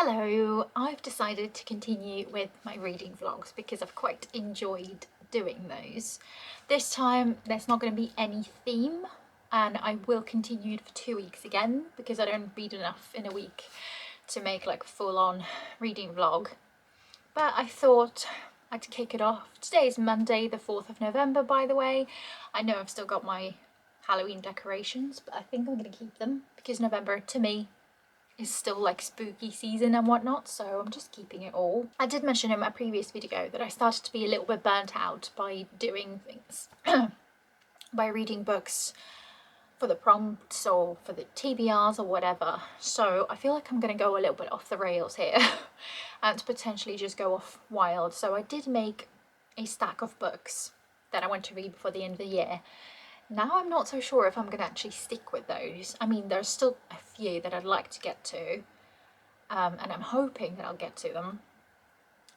Hello, I've decided to continue with my reading vlogs because I've quite enjoyed doing those. This time there's not going to be any theme, and I will continue it for 2 weeks again because I don't read enough in a week to make like a full-on reading vlog. But I thought I'd kick it off. Today is Monday the 4th of November, by the way. I know I've still got my Halloween decorations, but I think I'm going to keep them because November to me is still like spooky season and whatnot, so I'm just keeping it all. I did mention in my previous video that I started to be a little bit burnt out by doing things, by reading books for the prompts or for the TBRs or whatever. So I feel like I'm going to go a little bit off the rails here and potentially just go off wild. So I did make a stack of books that I want to read before the end of the year. Now I'm not so sure if I'm going to actually stick with those. I mean, there's still a few that I'd like to get to, and I'm hoping that I'll get to them.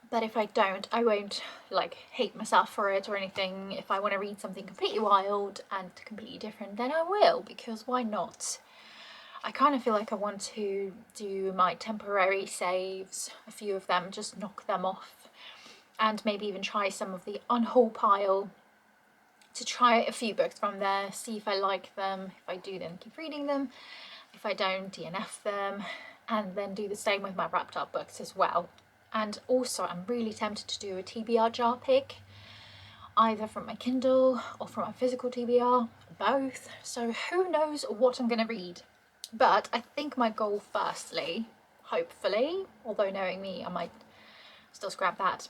But if I don't, I won't like hate myself for it or anything. If I want to read something completely wild and completely different, then I will, because why not? I kind of feel like I want to do my temporary saves, a few of them, just knock them off, and maybe even try some of the on-haul pile, to try a few books from there, see if I like them. If I do, then keep reading them. If I don't, DNF them, and then do the same with my wrapped up books as well. And also I'm really tempted to do a TBR jar pick, either from my Kindle or from my physical TBR, both. So who knows what I'm going to read. But I think my goal firstly, hopefully, although knowing me I might still scrap that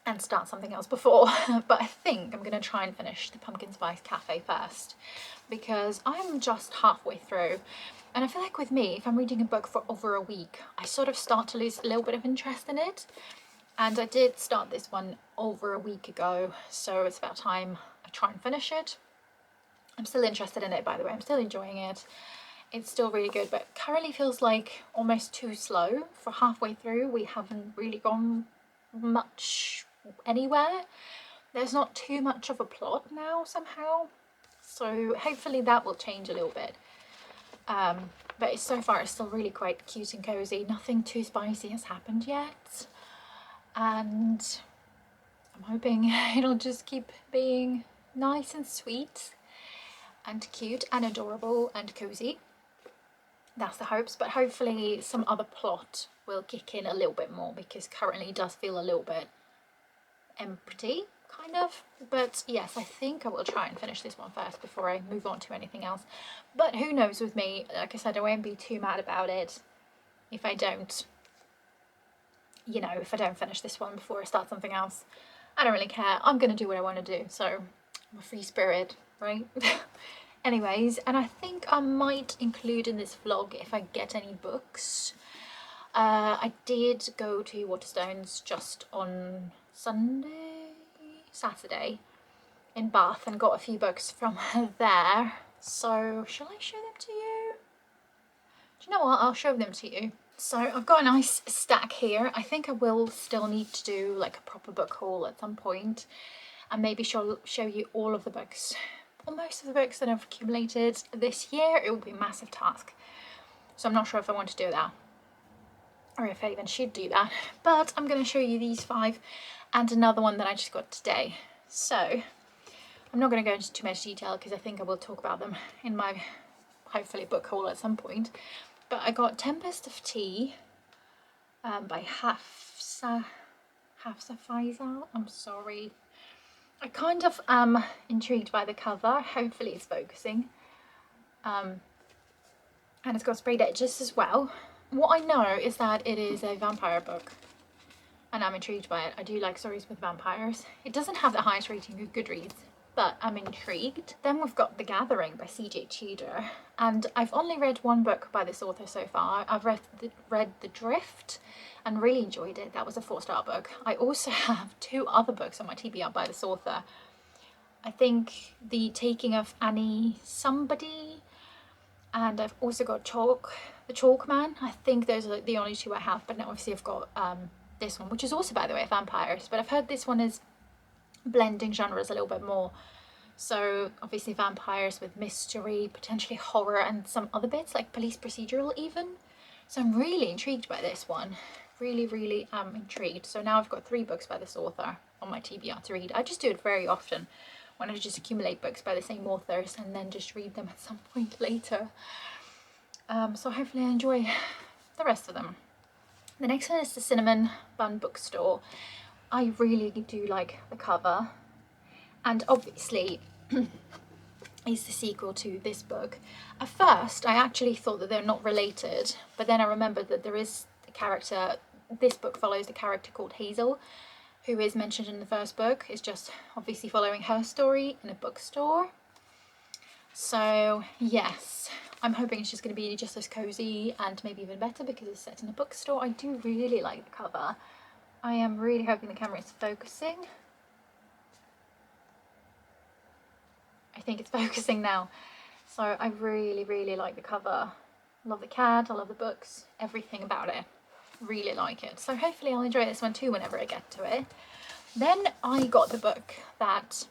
and start something else before, but I think I'm going to try and finish the Pumpkin Spice Cafe first, because I'm just halfway through, and I feel like with me, if I'm reading a book for over a week, I sort of start to lose a little bit of interest in it. And I did start this one over a week ago, so it's about time I try and finish it. I'm still interested in it, by the way. I'm still enjoying it. It's still really good, but currently feels like almost too slow. For halfway through, we haven't really gone much anywhere. There's not too much of a plot now somehow, so hopefully that will change a little bit. But so far it's still really quite cute and cozy. Nothing too spicy has happened yet, and I'm hoping it'll just keep being nice and sweet and cute and adorable and cozy. That's the hopes, but hopefully some other plot will kick in a little bit more, because currently it does feel a little bit empty, kind of. But yes, I think I will try and finish this one first before I move on to anything else. But who knows with me, like I said, I won't be too mad about it if I don't, you know, if I don't finish this one before I start something else. I don't really care. I'm gonna do what I want to do, so I'm a free spirit, right? Anyways, and I think I might include in this vlog if I get any books. I did go to Waterstones just on Saturday in Bath, and got a few books from there. So shall I show them to you? Do you know what? I'll show them to you. So I've got a nice stack here. I think I will still need to do like a proper book haul at some point, and maybe show you all of the books, or most of the books that I've accumulated this year. It will be a massive task, so I'm not sure if I want to do that, or if I even should do that, but I'm going to show you these 5 and another one that I just got today. So I'm not going to go into too much detail because I think I will talk about them in my hopefully book haul at some point. But I got Tempest of Tea by Hafsa Faizal. I'm sorry. I kind of am intrigued by the cover. Hopefully it's focusing. And it's got sprayed edges as well. What I know is that it is a vampire book, and I'm intrigued by it. I do like stories with vampires. It doesn't have the highest rating of Goodreads, but I'm intrigued. Then we've got The Gathering by CJ Tudor, and I've only read one book by this author so far. I've read The Drift and really enjoyed it. That was a 4-star book. I also have 2 other books on my TBR by this author. I think The Taking of Annie Somebody, and I've also got The Chalk Man. I think those are the only 2 I have, but now obviously I've got this one, which is also, by the way, vampires, but I've heard this one is blending genres a little bit more. So obviously vampires with mystery, potentially horror, and some other bits like police procedural even. So I'm really intrigued by this one. Really am intrigued. So now I've got 3 books by this author on my TBR to read. I just do it very often when I just accumulate books by the same authors and then just read them at some point later. So hopefully I enjoy the rest of them. The next one is the Cinnamon Bun Bookstore. I really do like the cover, and obviously is the sequel to this book. At first I actually thought that they're not related, but then I remembered that there is a character, this book follows a character called Hazel, who is mentioned in the first book. It's just obviously following her story in a bookstore. So yes, I'm hoping it's just going to be just as cozy and maybe even better because it's set in a bookstore. I do really like the cover. I am really hoping the camera is focusing. I think it's focusing now. So I really like the cover. I love the cat, I love the books, everything about it. Really like it. So hopefully I'll enjoy this one too whenever I get to it. Then I got the book that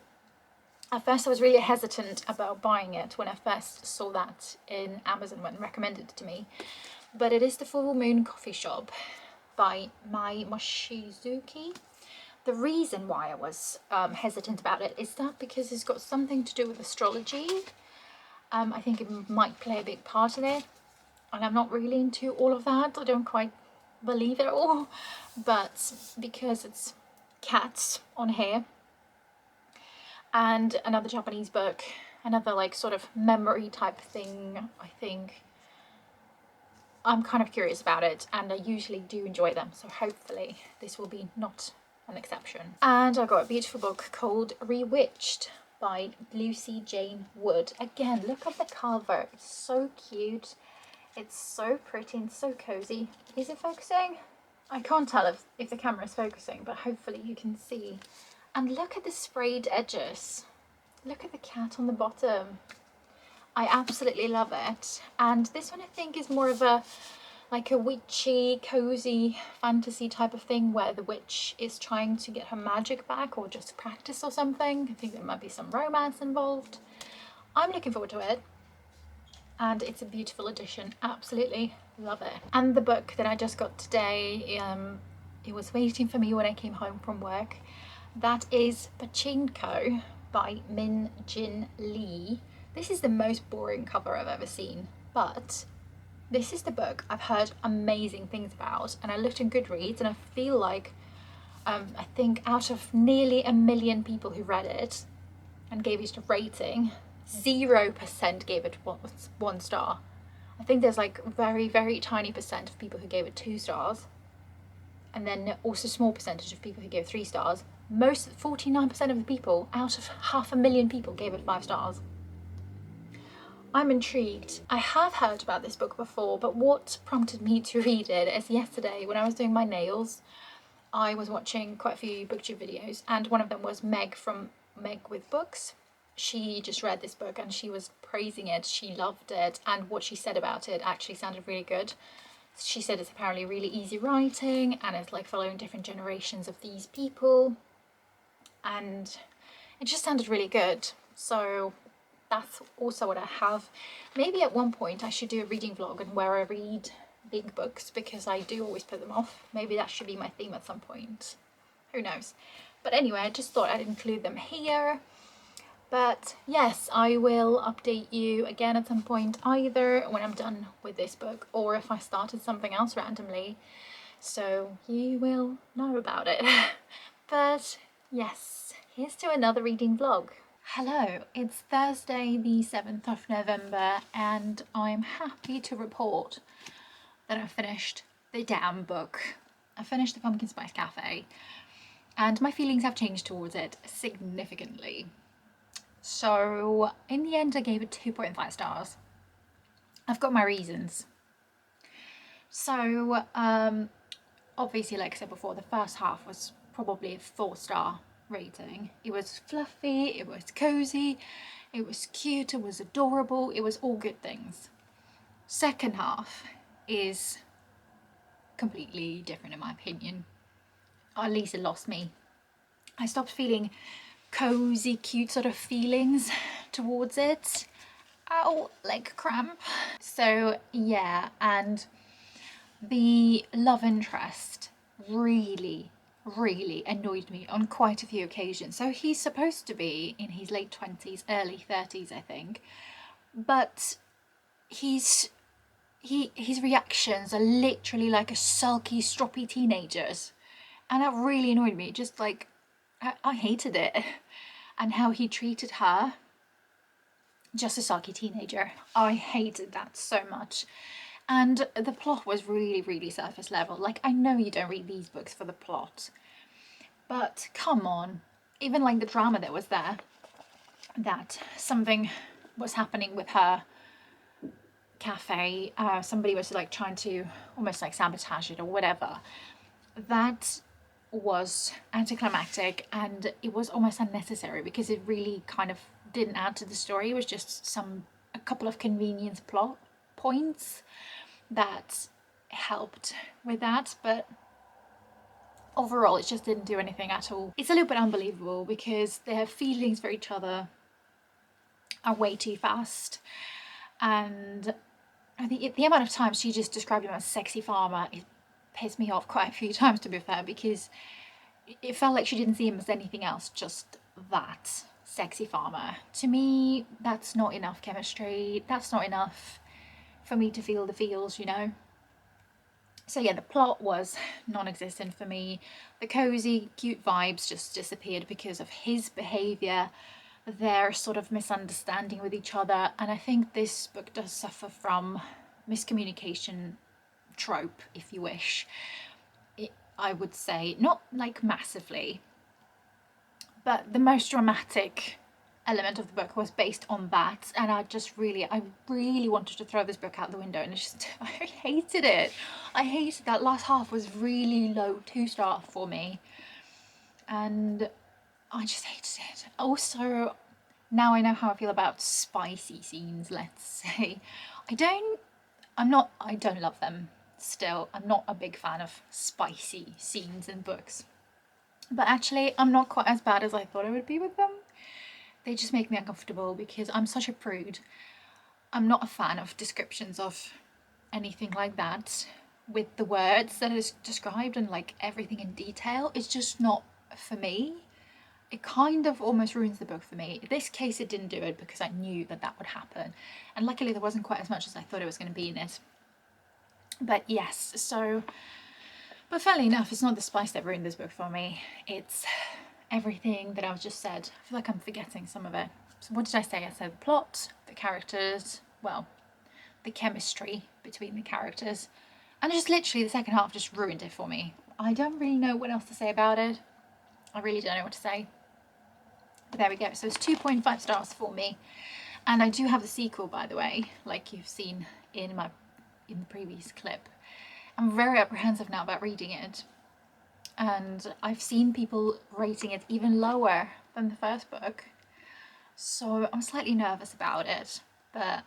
at first I was really hesitant about buying it when I first saw that in Amazon when recommended to me. But it is The Full Moon Coffee Shop by Mai Mochizuki. The reason why I was hesitant about it is that because it's got something to do with astrology. I think it might play a big part in it, and I'm not really into all of that. I don't quite believe it all, but because it's cats on here and another Japanese book, another like sort of memory type thing, I think I'm kind of curious about it, and I usually do enjoy them, so hopefully this will be not an exception. And I got a beautiful book called Rewitched by Lucy Jane Wood. Again, look at the cover, it's so cute, it's so pretty and so cozy. Is it focusing? I can't tell if the camera is focusing, but hopefully you can see. And look at the sprayed edges, look at the cat on the bottom. I absolutely love it. And this one I think is more of a like a witchy, cozy fantasy type of thing where the witch is trying to get her magic back or just practice or something. I think there might be some romance involved. I'm looking forward to it. And it's a beautiful edition. Absolutely love it. And the book that I just got today, it was waiting for me when I came home from work. That is Pachinko by Min Jin Lee. This is the most boring cover I've ever seen, but this is the book I've heard amazing things about, and I looked in Goodreads and I feel like I think out of nearly 1 million people who read it and gave it a rating, 0% gave it 1 star. I think there's like very tiny percent of people who gave it 2 stars, and then also small percentage of people who gave 3 stars. Most 49% of the people out of 500,000 people gave it 5 stars. I'm intrigued. I have heard about this book before, but what prompted me to read it is yesterday when I was doing my nails, I was watching quite a few booktube videos, and one of them was Meg from Meg with Books. She just read this book and she was praising it. She loved it, and what she said about it actually sounded really good. She said it's apparently really easy writing and it's like following different generations of these people, and it just sounded really good. So that's also what I have. Maybe at one point I should do a reading vlog and where I read big books, because I do always put them off. Maybe that should be my theme at some point. Who knows? But anyway, I just thought I'd include them here. But yes, I will update you again at some point, either when I'm done with this book or if I started something else randomly. So you will know about it. But yes, here's to another reading vlog. Hello, it's Thursday the 7th of November and I'm happy to report that I've finished the damn book. I finished The Pumpkin Spice Cafe and my feelings have changed towards it significantly. So in the end I gave it 2.5 stars. I've got my reasons. So obviously, like I said before, the first half was probably a 4-star rating. It was fluffy, it was cozy, it was cute, it was adorable, it was all good things. Second half is completely different in my opinion. Or at least it lost me. I stopped feeling cozy, cute sort of feelings towards it. Ow, leg cramp. So yeah, and The love interest really, really annoyed me on quite a few occasions. So he's supposed to be in his late 20s, early 30s, I think, but his reactions are literally like a sulky, stroppy teenager's, and that really annoyed me. Just like I hated it, and how he treated her, just a sulky teenager. I hated that so much. And the plot was really, really surface level. Like, I know you don't read these books for the plot, but come on. Even like the drama that was there, that something was happening with her cafe, somebody was like trying to almost like sabotage it or whatever. That was anticlimactic, and it was almost unnecessary because it really kind of didn't add to the story. It was just a couple of convenience plot points that helped with that, but overall it just didn't do anything at all. It's a little bit unbelievable because their feelings for each other are way too fast, and the amount of times she just described him as sexy farmer, it pissed me off quite a few times, to be fair, because it felt like she didn't see him as anything else, just that sexy farmer. To me, that's not enough chemistry. That's not enough for me to feel the feels, you know? So yeah, the plot was non-existent for me. The cozy, cute vibes just disappeared because of his behaviour, their sort of misunderstanding with each other. And I think this book does suffer from miscommunication trope, if you wish. I would say, not like massively, but the most dramatic element of the book was based on that, and I really wanted to throw this book out the window, and I hated it. I hated that last half was really low 2-star for me, and I just hated it. Also, now I know how I feel about spicy scenes, let's say. I don't love them still. I'm not a big fan of spicy scenes in books. But actually, I'm not quite as bad as I thought I would be with them. They just make me uncomfortable because I'm such a prude. I'm not a fan of descriptions of anything like that with the words that is described and like everything in detail. It's just not for me. It kind of almost ruins the book for me. In this case, it didn't do it because I knew that that would happen. And luckily, there wasn't quite as much as I thought it was going to be in it. But yes, so... But funnily enough, it's not the spice that ruined this book for me. It's everything that I've just said. I feel like I'm forgetting some of it. So what did I say? I said the plot, the characters, well, the chemistry between the characters. And just literally the second half just ruined it for me. I don't really know what else to say about it. I really don't know what to say. But there we go. So it's 2.5 stars for me. And I do have the sequel, by the way, like you've seen in the previous clip. I'm very apprehensive now about reading it. And I've seen people rating it even lower than the first book. So I'm slightly nervous about it, but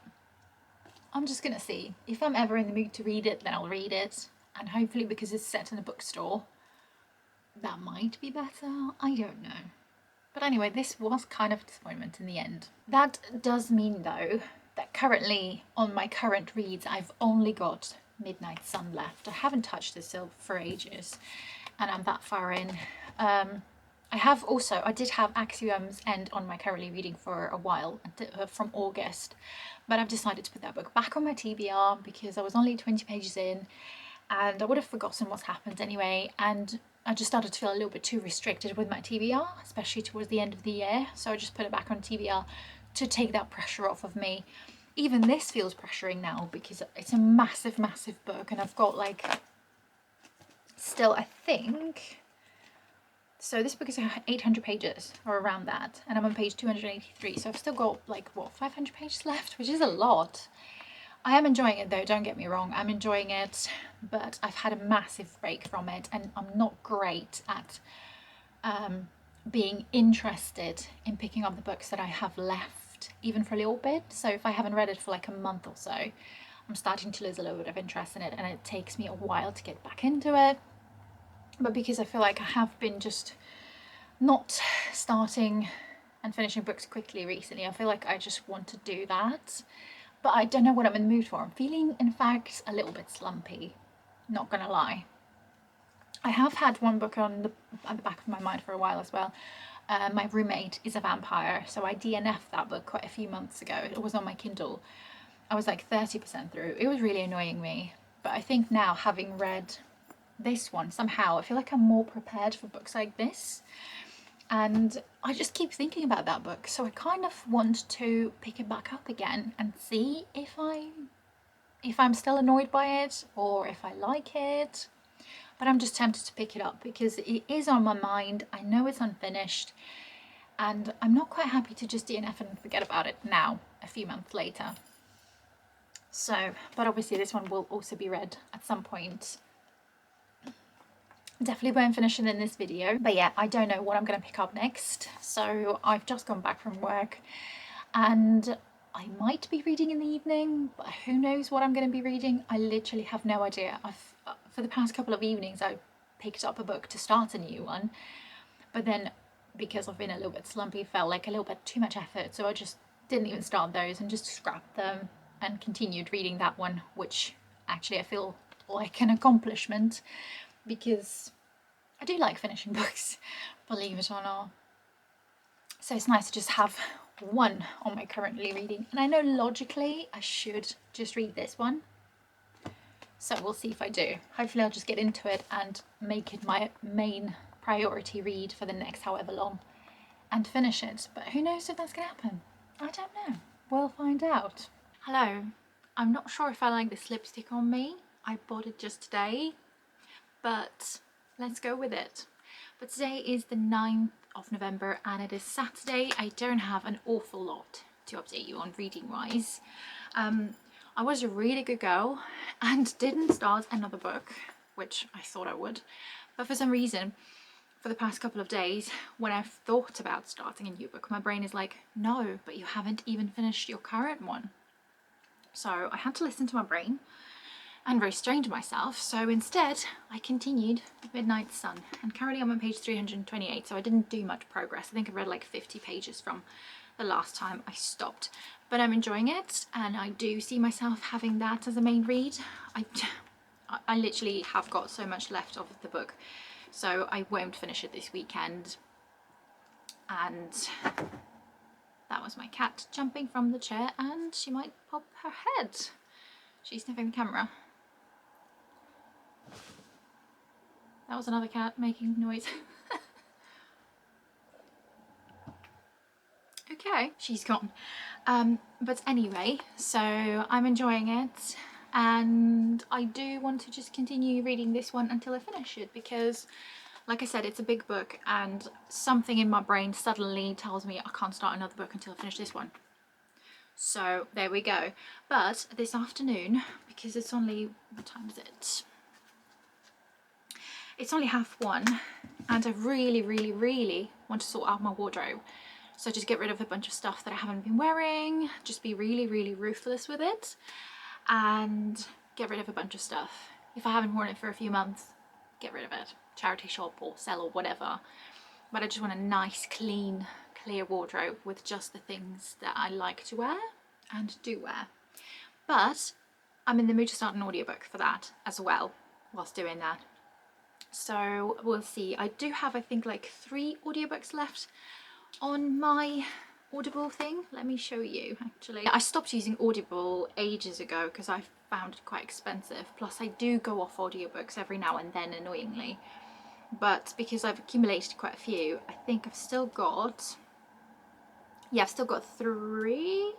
I'm just gonna see. If I'm ever in the mood to read it, then I'll read it. And hopefully, because it's set in a bookstore, that might be better. I don't know. But anyway, this was kind of a disappointment in the end. That does mean, though, that currently on my current reads, I've only got Midnight Sun left. I haven't touched this for ages, and I'm that far in. I did have Axiom's End on my currently reading for a while, from August, but I've decided to put that book back on my TBR because I was only 20 pages in and I would have forgotten what's happened anyway, and I just started to feel a little bit too restricted with my TBR, especially towards the end of the year, so I just put it back on TBR to take that pressure off of me. Even this feels pressuring now because it's a massive, massive book, and I've got like, still I think, so this book is 800 pages or around that, and I'm on page 283, so I've still got like, what, 500 pages left, which is a lot. I am enjoying it though, don't get me wrong, I'm enjoying it, but I've had a massive break from it, and I'm not great at being interested in picking up the books that I have left, even for a little bit. So if I haven't read it for like a month or so, I'm starting to lose a little bit of interest in it, and it takes me a while to get back into it. But because I feel like I have been just not starting and finishing books quickly recently, I feel like I just want to do that. But I don't know what I'm in the mood for. I'm feeling, in fact, a little bit slumpy. not gonna lie. I have had one book at the back of my mind for a while as well. My Roommate is a Vampire, so I DNF'd that book quite a few months ago. It was on my Kindle. I was like 30% through. It was really annoying me. But I think now, having read this one, somehow I feel like I'm more prepared for books like this. And I just keep thinking about that book, so I kind of want to pick it back up again and see if I'm still annoyed by it or if I like it. But I'm just tempted to pick it up because it is on my mind. I know it's unfinished, and I'm not quite happy to just DNF and forget about it now, a few months later. So, but obviously this one will also be read at some point. Definitely won't finish it in this video, but yeah, I don't know what I'm going to pick up next. So I've just gone back from work and I might be reading in the evening, but who knows what I'm going to be reading. I literally have no idea. For the past couple of evenings I picked up a book to start a new one, but then because I've been a little bit slumpy, felt like a little bit too much effort, so I just didn't even start those and just scrapped them and continued reading that one, which actually I feel like an accomplishment because I do like finishing books, believe it or not. So it's nice to just have one on my currently reading, and I know logically I should just read this one, so we'll see if I do. Hopefully I'll just get into it and make it my main priority read for the next however long and finish it, but who knows if that's gonna happen. I don't know, we'll find out. Hello, I'm not sure if I like this lipstick on me. I bought it just today, but let's go with it. But today is the 9th of November and it is Saturday. I don't have an awful lot to update you on reading wise. I was a really good girl and didn't start another book, which I thought I would, but for some reason for the past couple of days when I've thought about starting a new book, my brain is like, no, but you haven't even finished your current one. So I had to listen to my brain and restrained myself, so instead I continued Midnight Sun, and currently I'm on page 328, so I didn't do much progress. I think I read like 50 pages from the last time I stopped, but I'm enjoying it and I do see myself having that as a main read. I literally have got so much left of the book, so I won't finish it this weekend. And that was my cat jumping from the chair and she might pop her head. She's sniffing the camera. That was another cat making noise. Okay, she's gone. But anyway, so I'm enjoying it and I do want to just continue reading this one until I finish it because, like I said, it's a big book and something in my brain suddenly tells me I can't start another book until I finish this one. So there we go. But this afternoon, because it's only, what time is it? It's only 1:30 and I really want to sort out my wardrobe. So just get rid of a bunch of stuff that I haven't been wearing, just be really ruthless with it and get rid of a bunch of stuff. If I haven't worn it for a few months, get rid of it. Charity shop or sell or whatever. But I just want a nice, clean, clear wardrobe with just the things that I like to wear and do wear. But I'm in the mood to start an audiobook for that as well whilst doing that. So we'll see. I do have, I think, like 3 audiobooks left on my Audible thing. Let me show you actually. I stopped using Audible ages ago because I found it quite expensive. Plus I do go off audiobooks every now and then, annoyingly. But because I've accumulated quite a few, I think I've still got, yeah, I've still got 3.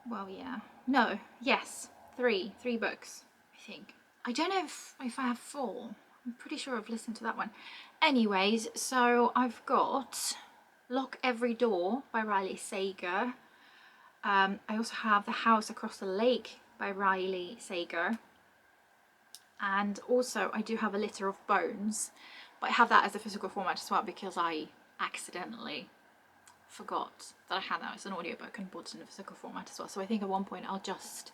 Well, yeah, no, yes, 3 books, I think. I don't know if I have 4. I'm pretty sure I've listened to that one. Anyways, so I've got Lock Every Door by Riley Sager. I also have The House Across the Lake by Riley Sager. And also I do have A Litter of Bones, but I have that as a physical format as well because I accidentally forgot that I had that as an audiobook and bought it in a physical format as well. So I think at one point I'll just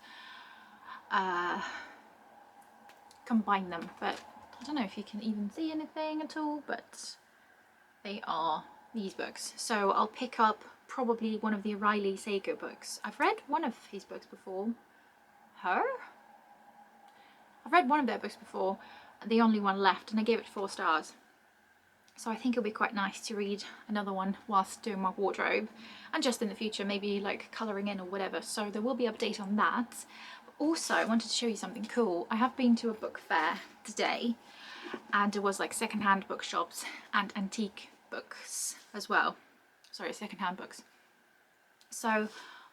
combine them, but I don't know if you can even see anything at all, but they are these books. So I'll pick up probably one of the Riley Sager books. I've read one of his books before. Her? I've read one of their books before, the only one left, and I gave it 4 stars. So I think it'll be quite nice to read another one whilst doing my wardrobe, and just in the future maybe like colouring in or whatever, so there will be an update on that. But also I wanted to show you something cool. I have been to a book fair today, and there was like second-hand bookshops and antique books as well. Sorry, second-hand books. So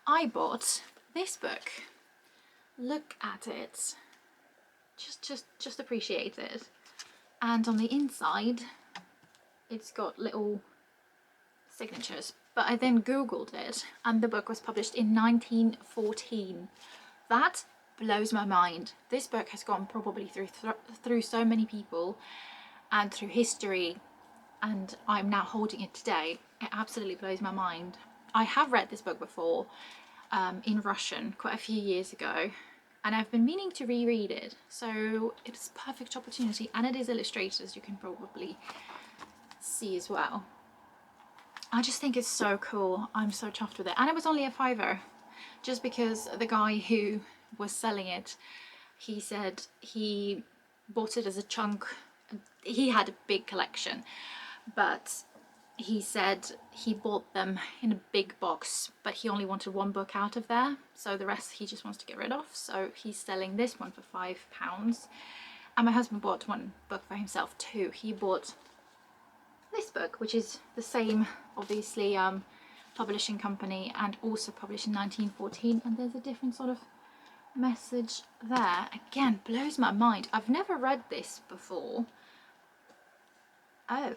I bought this book. Look at it. Just appreciate it. And on the inside it's got little signatures, but I then googled it and the book was published in 1914. That blows my mind. This book has gone probably through so many people and through history, and I'm now holding it today. It absolutely blows my mind. I have read this book before in Russian quite a few years ago, and I've been meaning to reread it, so it's a perfect opportunity, and it is illustrated, as you can probably see as well. I just think it's so cool. I'm so chuffed with it, and it was only a £5, just because the guy who was selling it, he said he bought it as a chunk. He had a big collection, but he said he bought them in a big box, but he only wanted 1 book out of there, so the rest he just wants to get rid of. So he's selling this one for £5, and my husband bought 1 book for himself too. He bought this book, which is the same, obviously, publishing company, and also published in 1914, and there's a different sort of message there. Again, blows my mind. I've never read this before. Oh.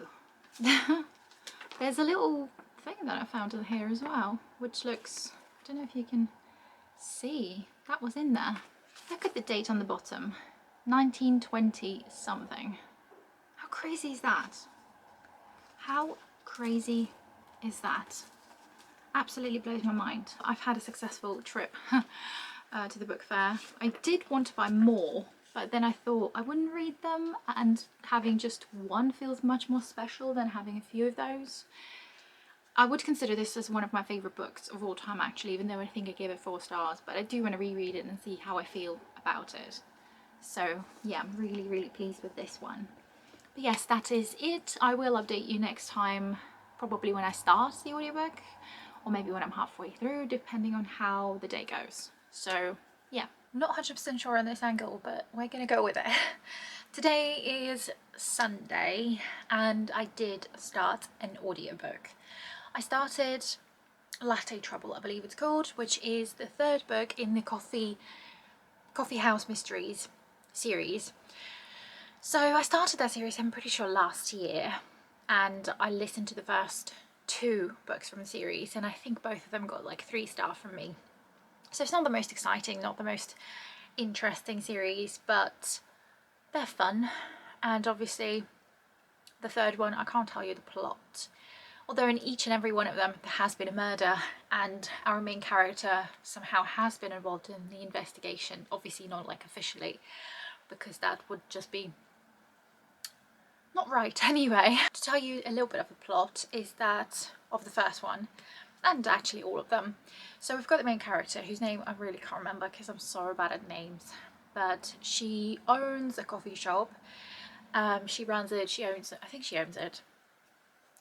There's a little thing that I found in here as well, which looks, I don't know if you can see, that was in there. Look at the date on the bottom, 1920 something. How crazy is that? How crazy is that? Absolutely blows my mind. I've had a successful trip to the book fair. I did want to buy more, but then I thought I wouldn't read them, and having just 1 feels much more special than having a few of those. I would consider this as one of my favourite books of all time, actually, even though I think I gave it 4 stars, but I do want to reread it and see how I feel about it. So yeah, I'm really pleased with this one. But yes, that is it. I will update you next time, probably when I start the audiobook, or maybe when I'm halfway through, depending on how the day goes. So yeah, I'm not 100% sure on this angle, but we're gonna go with it. Today is Sunday, and I did start an audiobook. I started Latte Trouble, I believe it's called, which is the 3rd book in the Coffee House Mysteries series. So I started that series, I'm pretty sure, last year, and I listened to the first 2 books from the series, and I think both of them got like 3 stars from me. So it's not the most exciting, not the most interesting series, but they're fun. And obviously the 3rd one, I can't tell you the plot, although in each and every one of them there has been a murder, and our main character somehow has been involved in the investigation. Obviously not like officially, because that would just be not right anyway. To tell you a little bit of the plot is that of the first one, and actually all of them. So we've got the main character, whose name I really can't remember because I'm so bad at names, but she owns a coffee shop. She runs it, she owns it, I think she owns it,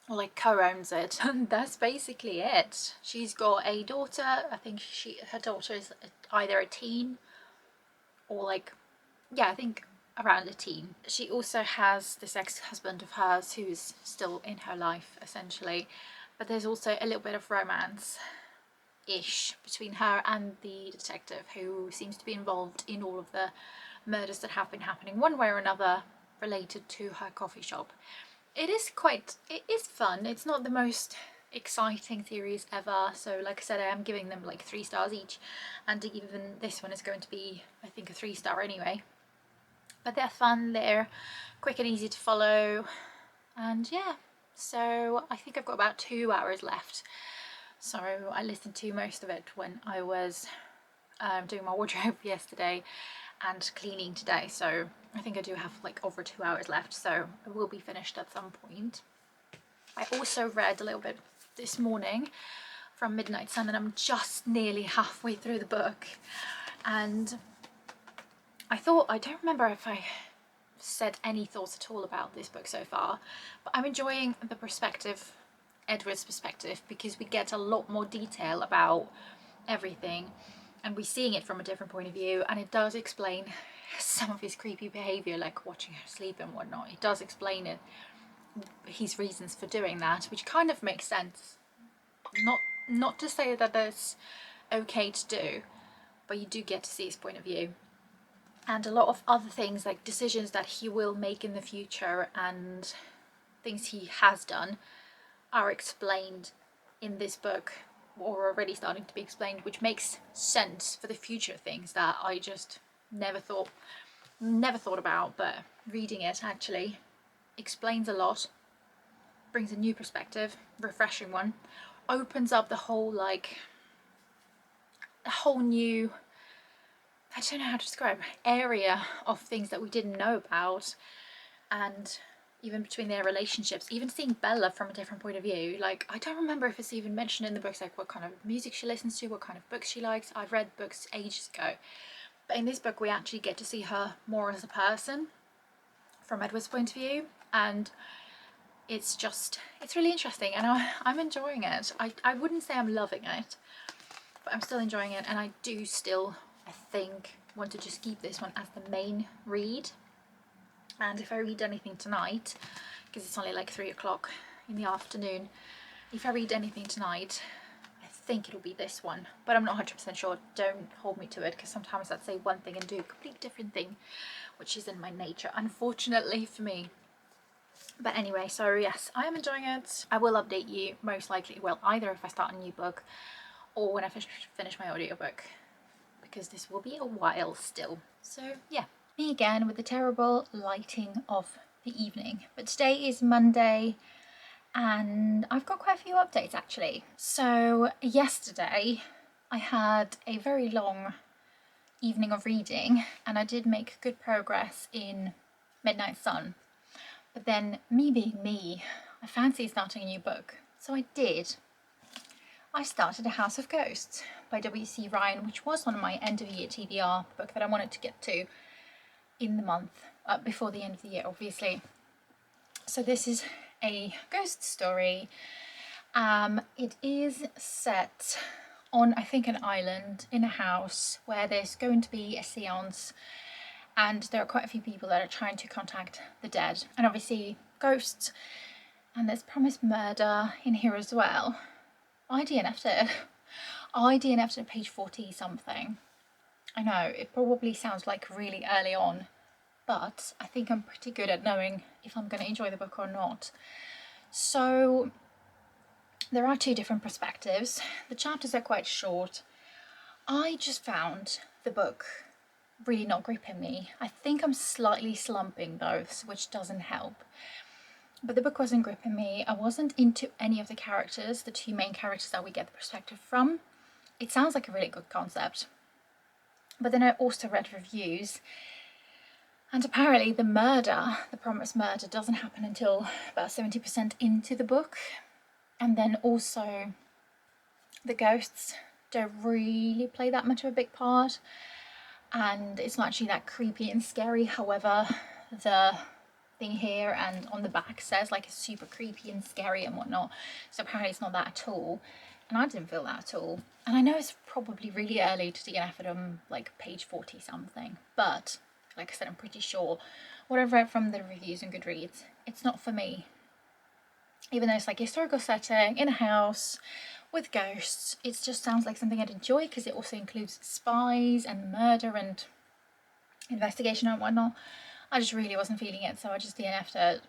or like co-owns it, and that's basically it. She's got a daughter. I think her daughter is either a teen or like, yeah, I think around a teen. She also has this ex-husband of hers who's still in her life essentially, but there's also a little bit of romance-ish between her and the detective, who seems to be involved in all of the murders that have been happening one way or another related to her coffee shop. It is fun. It's not the most exciting series ever, so like I said, I am giving them like 3 stars each, and even this one is going to be, I think, a 3-star anyway. But they're fun, they're quick and easy to follow, and yeah, so I think I've got about 2 hours left. So I listened to most of it when I was doing my wardrobe yesterday and cleaning today, so I think I do have like over 2 hours left, so I will be finished at some point. I also read a little bit this morning from Midnight Sun, and I'm just nearly halfway through the book, and I don't remember if I said any thoughts at all about this book so far, but I'm enjoying the perspective, Edward's perspective, because we get a lot more detail about everything and we're seeing it from a different point of view, and it does explain some of his creepy behaviour, like watching her sleep and whatnot. It does explain it, his reasons for doing that, which kind of makes sense. Not to say that that's okay to do, but you do get to see his point of view. And a lot of other things, like decisions that he will make in the future and things he has done, are explained in this book, or already starting to be explained, which makes sense for the future things that I just never thought about. But reading it actually explains a lot, brings a new perspective, refreshing one, opens up the whole, like, a whole new, I don't know how to describe, area of things that we didn't know about. And even between their relationships, even seeing Bella from a different point of view. Like, I don't remember if it's even mentioned in the books, like what kind of music she listens to, what kind of books she likes. I've read books ages ago, but in this book we actually get to see her more as a person from Edward's point of view, and it's really interesting, and I'm enjoying it. I wouldn't say I'm loving it, but I'm still enjoying it, and I do still, I think, want to just keep this one as the main read. And if I read anything tonight, because it's only like 3 o'clock in the afternoon, if I read anything tonight, I think it'll be this one, but I'm not 100% sure. Don't hold me to it, because sometimes I'd say one thing and do a complete different thing, which is in my nature, unfortunately for me. But anyway, so yes, I am enjoying it. I will update you most likely, well, either if I start a new book or when I finish my audiobook, because this will be a while still. So yeah, me again with the terrible lighting of the evening. But today is Monday and I've got quite a few updates actually. So yesterday I had a very long evening of reading and I did make good progress in Midnight Sun. But then, me being me, I fancied starting a new book. So I did. I started A House of Ghosts by W.C. Ryan, which was on my end of year TBR book that I wanted to get to in the month, before the end of the year, obviously. So this is a ghost story. It is set on, I think, an island in a house where there's going to be a seance, and there are quite a few people that are trying to contact the dead, and obviously ghosts, and there's promised murder in here as well. I DNF'd it. I DNF'd at page 40 something. I know, it probably sounds like really early on, but I think I'm pretty good at knowing if I'm going to enjoy the book or not. So there are 2 different perspectives. The chapters are quite short. I just found the book really not gripping me. I think I'm slightly slumping though, which doesn't help. But the book wasn't gripping me. I wasn't into any of the characters, the 2 main characters that we get the perspective from. It sounds like a really good concept. But then I also read reviews, and apparently the promised murder, doesn't happen until about 70% into the book. And then also the ghosts don't really play that much of a big part. And it's not actually that creepy and scary. However, the thing here and on the back says like it's super creepy and scary and whatnot. So apparently it's not that at all. And I didn't feel that at all. And I know it's probably really early to DNF it on like page 40 something. But like I said, I'm pretty sure what I've read from the reviews and Goodreads, it's not for me. Even though it's like a historical setting in a house with ghosts, it just sounds like something I'd enjoy, because it also includes spies and murder and investigation and whatnot. I just really wasn't feeling it, so I just DNF'd it.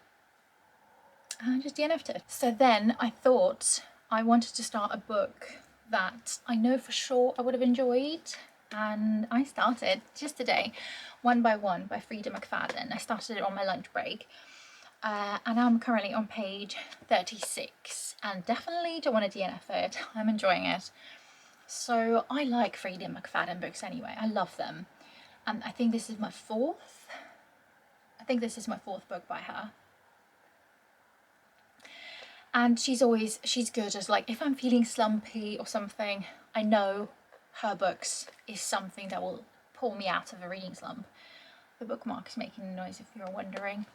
So then I thought I wanted to start a book that I know for sure I would have enjoyed, and I started just today, One by One by Frida McFadden. I started it on my lunch break. And I'm currently on page 36 and definitely don't want to DNF it. I'm enjoying it. So I like Frida McFadden books anyway. I love them. And I think this is my 4th. I think this is my 4th book by her. And she's good as like, if I'm feeling slumpy or something, I know her books is something that will pull me out of a reading slump. The bookmark is making a noise if you're wondering.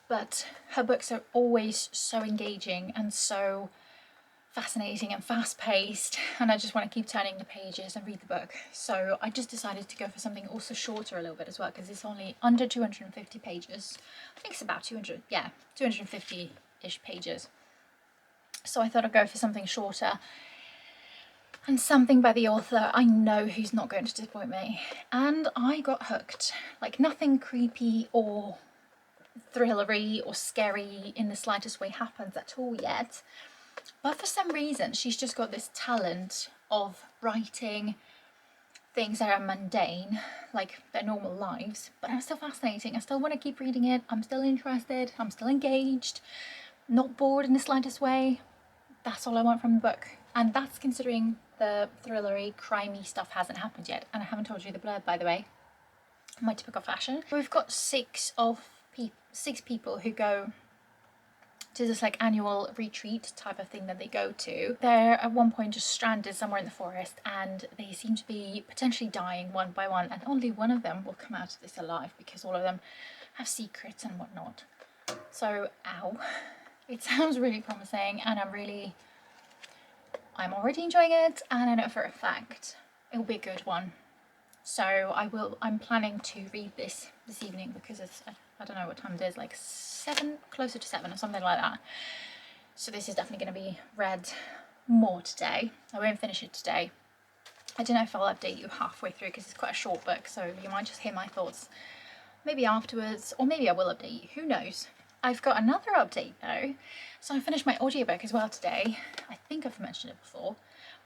But her books are always so engaging and so fascinating and fast-paced, and I just want to keep turning the pages and read the book. So I just decided to go for something also shorter a little bit as well, because it's only under 250 pages. I think it's about 200, yeah, 250-ish pages. So I thought I'd go for something shorter and something by the author I know who's not going to disappoint me. And I got hooked. Like, nothing creepy or thrillery or scary in the slightest way happens at all yet. But for some reason, she's just got this talent of writing things that are mundane, like their normal lives, but are still fascinating. I still want to keep reading it. I'm still interested. I'm still engaged. Not bored in the slightest way. That's all I want from the book. And that's considering the thrillery, crimey stuff hasn't happened yet. And I haven't told you the blurb, by the way. My typical fashion. We've got six people who go to this like annual retreat type of thing that they go to. They're at one point just stranded somewhere in the forest, and they seem to be potentially dying one by one, and only one of them will come out of this alive because all of them have secrets and whatnot. So, ow. It sounds really promising, and I'm already enjoying it, and I know for a fact it'll be a good one. So I'm planning to read this evening, because it's, I don't know what time it is, like 7, closer to 7 or something like that. So this is definitely going to be read more today. I won't finish it today. I don't know if I'll update you halfway through, because it's quite a short book, so you might just hear my thoughts maybe afterwards, or maybe I will update you, who knows. I've got another update though. So I finished my audiobook as well today. I think I've mentioned it before,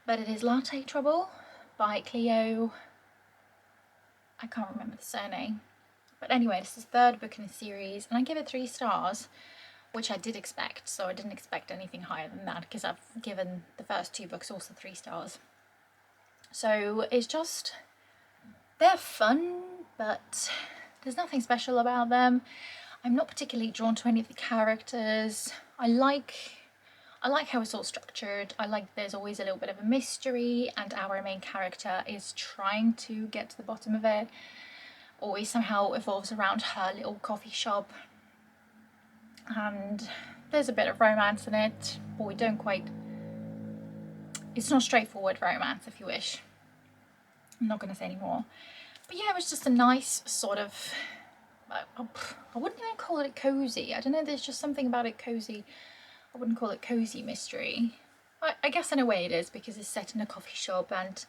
but it is Latte Trouble by Cleo. I can't remember the surname. But anyway, this is the third book in the series, and I give it 3 stars, which I did expect. So I didn't expect anything higher than that, because I've given the first 2 books also 3 stars. So it's just, they're fun, but there's nothing special about them. I'm not particularly drawn to any of the characters. I like how it's all structured. I like there's always a little bit of a mystery, and our main character is trying to get to the bottom of it. Always somehow evolves around her little coffee shop, and there's a bit of romance in it, but we don't quite, it's not straightforward romance, if you wish. I'm not going to say any more. But yeah, it was just a nice sort of, I wouldn't even call it cozy. I don't know, there's just something about it cozy. I wouldn't call it cozy mystery. I guess in a way it is, because it's set in a coffee shop and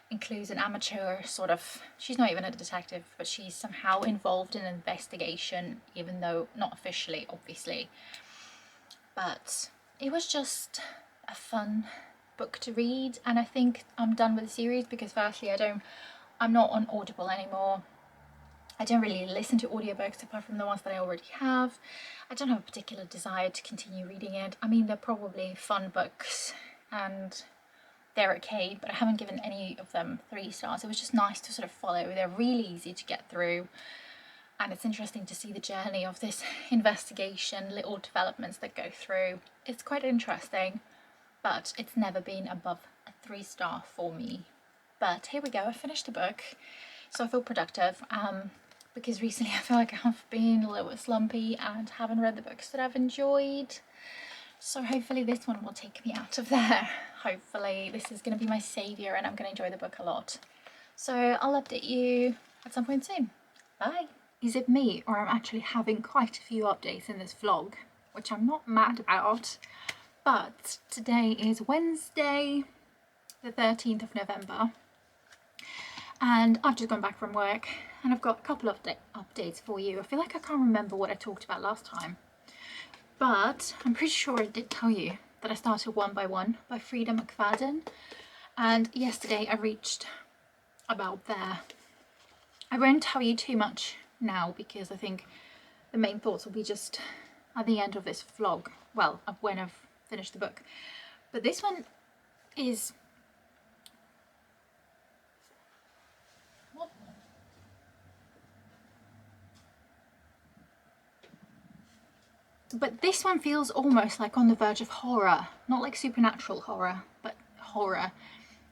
includes an amateur sort of, she's not even a detective, but she's somehow involved in an investigation, even though not officially, obviously. But it was just a fun book to read, and I think I'm done with the series, because firstly I'm not on Audible anymore. I don't really listen to audiobooks apart from the ones that I already have. I don't have a particular desire to continue reading it. I mean, they're probably fun books and they're okay, but I haven't given any of them 3 stars. It was just nice to sort of follow. They're really easy to get through, and it's interesting to see the journey of this investigation, little developments that go through. It's quite interesting, but it's never been above a 3-star for me. But here we go, I finished the book, so I feel productive, because recently I feel like I've been a little bit slumpy and haven't read the books that I've enjoyed. So hopefully this one will take me out of there. Hopefully this is going to be my saviour, and I'm going to enjoy the book a lot. So I'll update you at some point soon. Bye! Is it me, or I'm actually having quite a few updates in this vlog, which I'm not mad about, but today is Wednesday, the 13th of November, and I've just gone back from work, and I've got a couple of updates for you. I feel like I can't remember what I talked about last time, but I'm pretty sure I did tell you that I started One by One by Freida McFadden, and yesterday I reached about there. I won't tell you too much now, because I think the main thoughts will be just at the end of this vlog, well, when I've finished the book. But this one is, but this one feels almost like on the verge of horror, not like supernatural horror, but horror,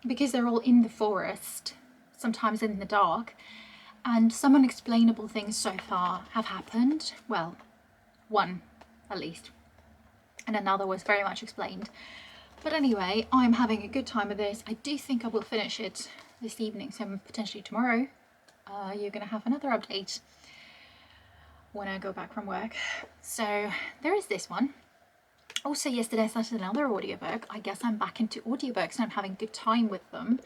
because they're all in the forest, sometimes in the dark, And some unexplainable things so far have happened. Well, one at least. And another was very much explained. But anyway, I'm having a good time with this. I do think I will finish it this evening, so potentially tomorrow you're going to have another update when I go back from work. So there is this one. Also yesterday I started another audiobook. I guess I'm back into audiobooks and I'm having a good time with them.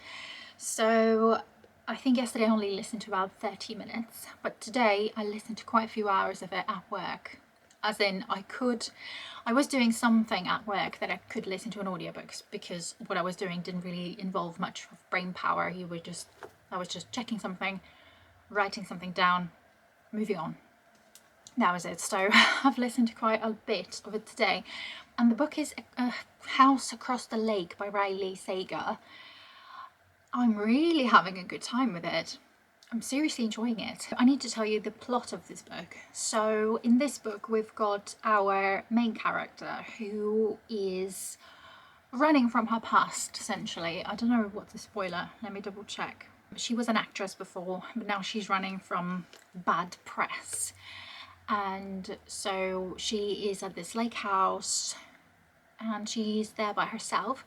So I think yesterday I only listened to about 30 minutes, but today I listened to quite a few hours of it at work. As in I was doing something at work that I could listen to an audiobook, because what I was doing didn't really involve much of brain power. I was just checking something, writing something down, moving on. That was it. So I've listened to quite a bit of it today. And the book is A House Across the Lake by Riley Sager. I'm really having a good time with it. I'm seriously enjoying it. I need to tell you the plot of this book. So in this book we've got our main character who is running from her past, essentially. I don't know what's a spoiler, let me double check. She was an actress before, but now she's running from bad press. And so she is at this lake house and she's there by herself,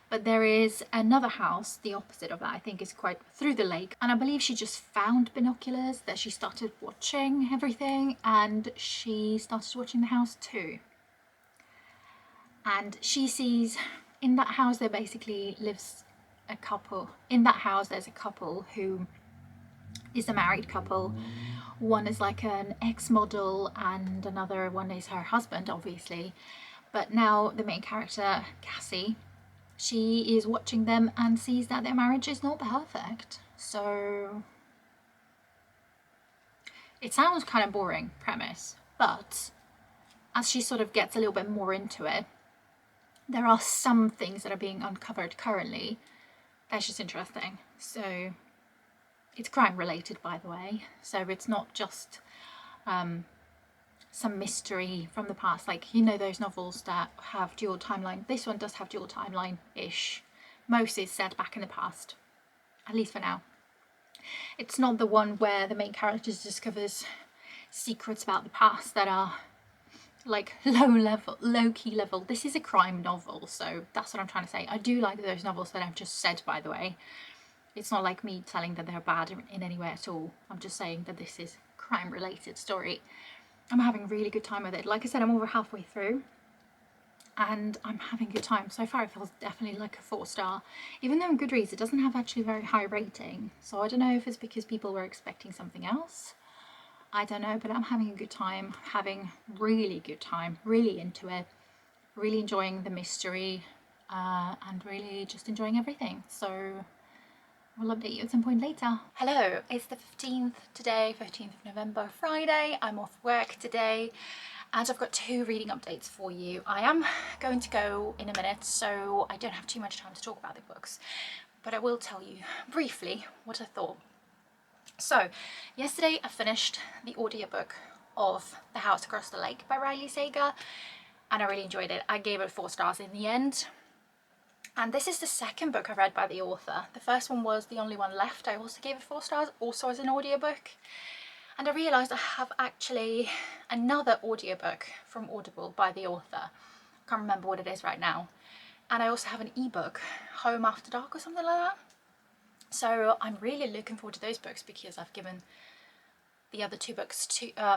but there is another house, the opposite of that, I think is quite through the lake, and I believe she just found binoculars that she started watching everything, and she started watching the house too. And she sees in that house there basically lives a couple. In that house there's a couple who is a married couple. One is like an ex-model and another one is her husband, obviously. But now the main character, Cassie, she is watching them and sees that their marriage is not perfect. So it sounds kind of boring premise, but as she sort of gets a little bit more into it, there are some things that are being uncovered currently that's just interesting. So it's crime related, by the way, so it's not just some mystery from the past, like, you know, those novels that have dual timeline. This one does have dual timeline-ish. Most is set back in the past, at least for now. It's not the one where the main character discovers secrets about the past that are like low key level. This is a crime novel, so that's what I'm trying to say. I do like those novels that I've just said, by the way. It's not like me telling that they're bad in any way at all. I'm just saying that this is a crime related story. I'm having a really good time with it. Like I said, I'm over halfway through and I'm having a good time. So far it feels definitely like a 4-star. Even though on Goodreads it doesn't have actually a very high rating. So I don't know if it's because people were expecting something else. I don't know, but I'm having a good time. Having really good time. Really into it. Really enjoying the mystery and really just enjoying everything. So I'll update you at some point later. Hello, it's the 15th today, 15th of November, Friday. I'm off work today and I've got 2 reading updates for you. I am going to go in a minute, so I don't have too much time to talk about the books, but I will tell you briefly what I thought. So yesterday I finished the audiobook of The House Across the Lake by Riley Sager and I really enjoyed it. I gave it 4 stars in the end. And this is the second book I read by the author. The first one was The Only One Left. I also gave it 4 stars, also as an audiobook. And I realised I have actually another audiobook from Audible by the author. I can't remember what it is right now. And I also have an ebook, Home After Dark or something like that. So I'm really looking forward to those books because I've given the other 2 books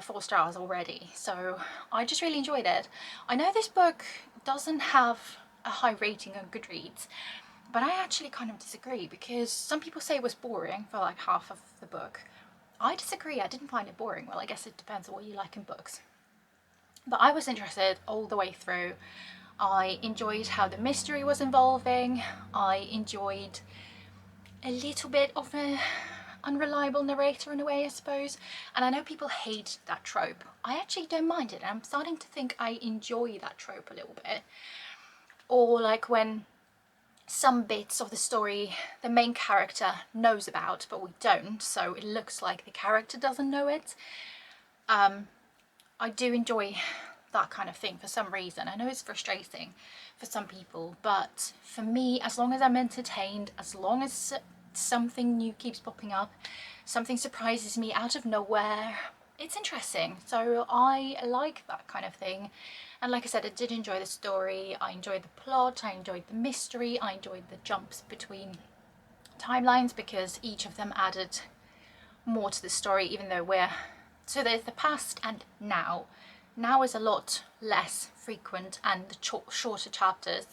4 stars already. So I just really enjoyed it. I know this book doesn't have a high rating on Goodreads, but I actually kind of disagree because some people say it was boring for like half of the book. I disagree. I didn't find it boring. Well, I guess it depends on what you like in books. But I was interested all the way through. I enjoyed how the mystery was evolving. I enjoyed a little bit of an unreliable narrator in a way, I suppose. And I know people hate that trope. I actually don't mind it. I'm starting to think I enjoy that trope a little bit. Or like when some bits of the story the main character knows about but we don't, so it looks like the character doesn't know it. I do enjoy that kind of thing for some reason. I know it's frustrating for some people, but for me, as long as I'm entertained, as long as something new keeps popping up, something surprises me out of nowhere. It's interesting, so I like that kind of thing. And like I said, I did enjoy the story, I enjoyed the plot, I enjoyed the mystery, I enjoyed the jumps between timelines because each of them added more to the story, even though so there's the past and now. Now is a lot less frequent and shorter chapters,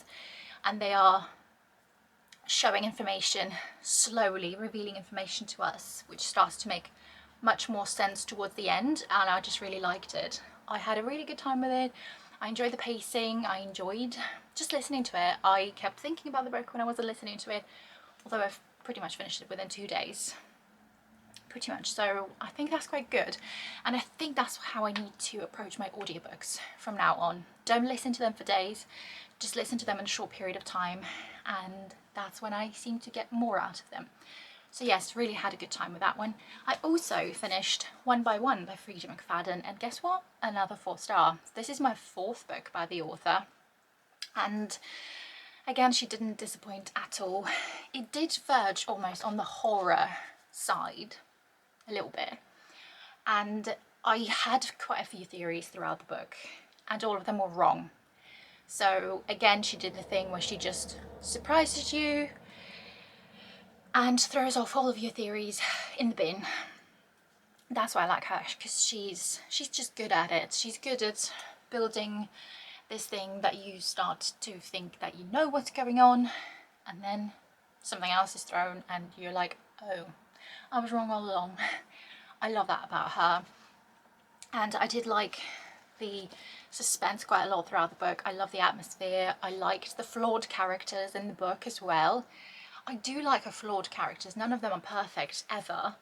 and they are showing information slowly, revealing information to us, which starts to make much more sense towards the end, and I just really liked it. I had a really good time with it. I enjoyed the pacing, I enjoyed just listening to it. I kept thinking about the book when I wasn't listening to it, although I've pretty much finished it within 2 days. Pretty much, so I think that's quite good, and I think that's how I need to approach my audiobooks from now on. Don't listen to them for days, just listen to them in a short period of time, and that's when I seem to get more out of them. So yes, really had a good time with that one. I also finished One by One by Freida McFadden, and guess what? Another 4-star. This is my 4th book by the author, and again, she didn't disappoint at all. It did verge almost on the horror side a little bit, and I had quite a few theories throughout the book, and all of them were wrong. So again, she did the thing where she just surprises you and throws off all of your theories in the bin. That's why I like her, because she's just good at it. She's good at building this thing that you start to think that you know what's going on, and then something else is thrown and you're like, oh, I was wrong all along. I love that about her. And I did like the suspense quite a lot throughout the book. I love the atmosphere. I liked the flawed characters in the book as well. I do like her flawed characters. None of them are perfect ever,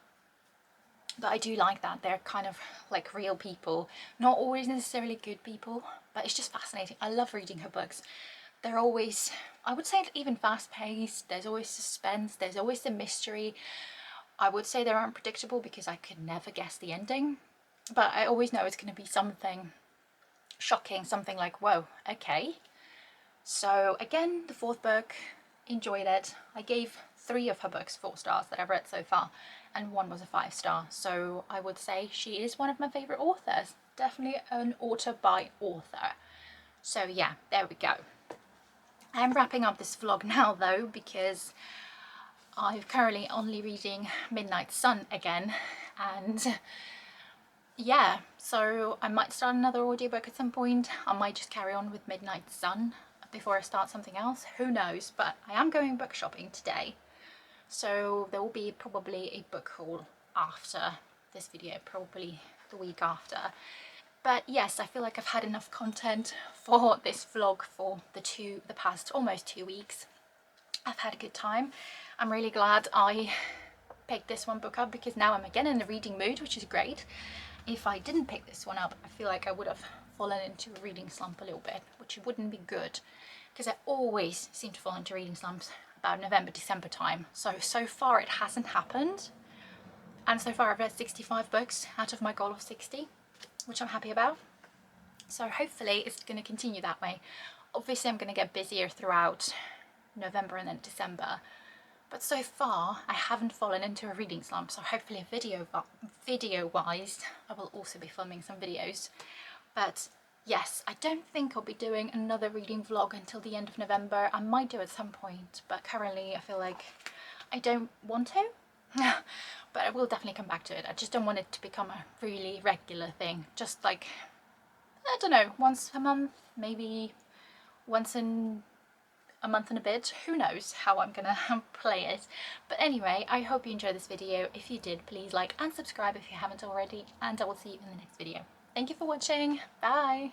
but I do like that they're kind of like real people, not always necessarily good people, but it's just fascinating. I love reading her books. They're always, I would say, even fast-paced. There's always suspense, there's always the mystery. I would say they're unpredictable because I could never guess the ending, but I always know it's going to be something shocking, something like, whoa, okay. So again, the 4th book, enjoyed it. I gave 3 of her books 4 stars that I've read so far, and 1 was a 5-star. So I would say she is one of my favourite authors. Definitely an author by author. So yeah, there we go. I'm wrapping up this vlog now though, because I'm currently only reading Midnight Sun again, and yeah, so I might start another audiobook at some point. I might just carry on with Midnight Sun before I start something else, who knows, but I am going book shopping today, so there will be probably a book haul after this video, probably the week after. But yes, I feel like I've had enough content for this vlog for the past almost 2 weeks. I've had a good time. I'm really glad I picked this one book up, because now I'm again in the reading mood, which is great. If I didn't pick this one up, I feel like I would have fallen into a reading slump a little bit, which wouldn't be good, because I always seem to fall into reading slumps about November, December time. So far it hasn't happened, and so far I've read 65 books out of my goal of 60, which I'm happy about. So hopefully it's going to continue that way. Obviously I'm going to get busier throughout November and then December, but so far I haven't fallen into a reading slump, so hopefully video wise I will also be filming some videos. But yes, I don't think I'll be doing another reading vlog until the end of November. I might do at some point, but currently I feel like I don't want to. But I will definitely come back to it. I just don't want it to become a really regular thing, just like, I don't know, once a month, maybe once in a month and a bit. Who knows how I'm gonna play it. But anyway, I hope you enjoyed this video. If you did, please like and subscribe if you haven't already, and I will see you in the next video. Thank you for watching. Bye.